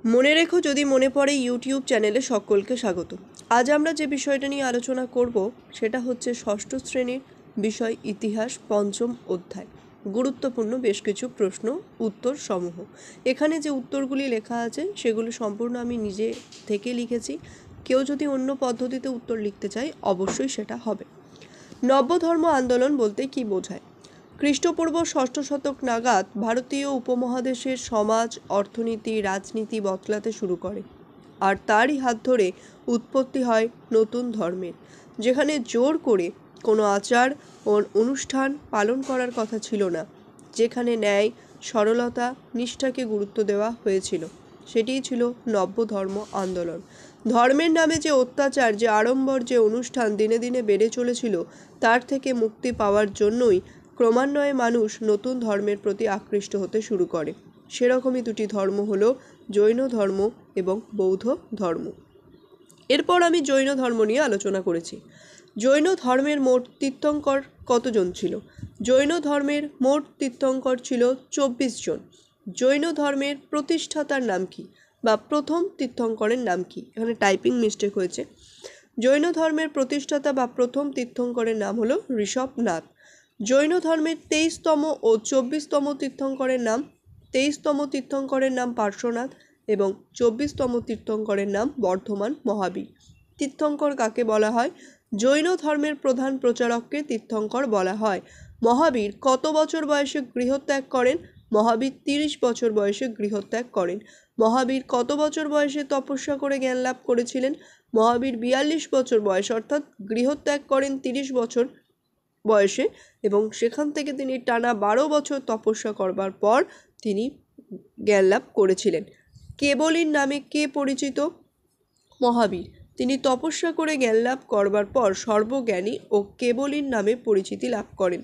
মনে রেখো যদি মনে পড়ে ইউটিউব চ্যানেলে সকলকে স্বাগত। আজ আমরা যে বিষয়টা নিয়ে আলোচনা করব সেটা হচ্ছে ষষ্ঠ শ্রেণীর বিষয় ইতিহাস পঞ্চম অধ্যায়। গুরুত্বপূর্ণ বেশ কিছু প্রশ্ন উত্তর সমূহ। এখানে যে উত্তরগুলি লেখা আছে সেগুলো সম্পূর্ণ আমি নিজে থেকে লিখেছি। কেউ যদি অন্য পদ্ধতিতে উত্তর লিখতে চায় অবশ্যই সেটা হবে। নব্যধর্ম আন্দোলন বলতে কি বোঝায়? খ্রিস্টপূর্ব ষষ্ঠ শতক নাগাদ ভারতীয় উপমহাদেশের সমাজ অর্থনীতি রাজনীতি বদলাতে শুরু করে, আর তারই হাত ধরে উৎপত্তি হয় নতুন ধর্মের, যেখানে জোর করে কোনো আচার ও অনুষ্ঠান পালন করার কথা ছিল না, যেখানে ন্যায় সরলতা নিষ্ঠাকে গুরুত্ব দেওয়া হয়েছিল। সেটিই ছিল নব্যধর্ম আন্দোলন। ধর্মের নামে যে অত্যাচার, যে আড়ম্বর, যে অনুষ্ঠান দিনে দিনে বেড়ে চলেছিল, তার থেকে মুক্তি পাওয়ার জন্যই ক্রমান্বয়ে মানুষ নতুন ধর্মের প্রতি আকৃষ্ট হতে শুরু করে। সেরকমই দুটি ধর্ম হলো জৈন ধর্ম এবং বৌদ্ধ ধর্ম। এরপর আমি জৈন ধর্ম নিয়ে আলোচনা করেছি। জৈন ধর্মের মোট তীর্থঙ্কর কতজন ছিল? জৈন ধর্মের মোট তীর্থঙ্কর ছিল 24 জন। জৈন ধর্মের প্রতিষ্ঠাতার নাম কি বা প্রথম তীর্থঙ্করের নাম কি? এখানে টাইপিং মিস্টেক হয়েছে। জৈন ধর্মের প্রতিষ্ঠাতা বা প্রথম তীর্থঙ্করের নাম হলো ঋষভনাথ। জৈন ধর্মের 23তম ও 24তম তীর্থঙ্করের নাম 23তম তীর্থঙ্করের নাম পার্শ্বনাথ এবং 24তম তীর্থঙ্করের নাম বর্ধমান মহাবীর। তীর্থঙ্কর কাকে বলা হয়? জৈন ধর্মের প্রধান প্রচারককে তীর্থঙ্কর বলা হয়। মহাবীর কত বছর বয়সে গৃহত্যাগ করেন? মহাবীর 30 বছর বয়সে গৃহত্যাগ করেন। মহাবীর কত বছর বয়সে তপস্যা করে জ্ঞান লাভ করেছিলেন? মহাবীর 42 বছর বয়স, অর্থাৎ গৃহত্যাগ করেন 30 বছর বয়সে এবং সেখান থেকে তিনি টানা 12 বছর তপস্যা করবার পর তিনি জ্ঞান লাভ করেছিলেন। কেবলীর নামে কে পরিচিত? মহাবীর। তিনি তপস্যা করে জ্ঞান লাভ করবার পর সর্বজ্ঞানী ও কেবলীর নামে পরিচিতি লাভ করেন।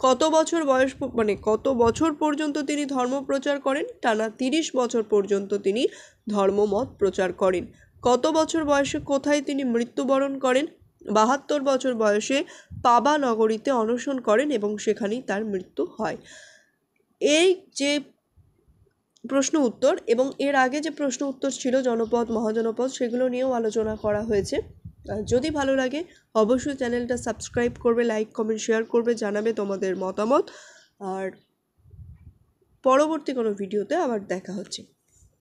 কত বছর বয়স কত বছর পর্যন্ত তিনি ধর্ম প্রচার করেন? টানা 30 বছর পর্যন্ত তিনি ধর্মমত প্রচার করেন। কত বছর বয়সে কোথায় তিনি মৃত্যুবরণ করেন? 72 বছর বয়সে পাবা নগরীতে অনশন করেন এবং সেখানেই তার মৃত্যু হয়। এই যে প্রশ্ন উত্তর এবং এর আগে যে প্রশ্ন উত্তর ছিল জনপদ মহাজনপদ, সেগুলো নিয়েও আলোচনা করা হয়েছে। যদি ভালো লাগে অবশ্যই চ্যানেলটা সাবস্ক্রাইব করবে, লাইক কমেন্ট শেয়ার করবে, জানাবে তোমাদের মতামত। আর পরবর্তী কোনো ভিডিওতে আবার দেখা হচ্ছে।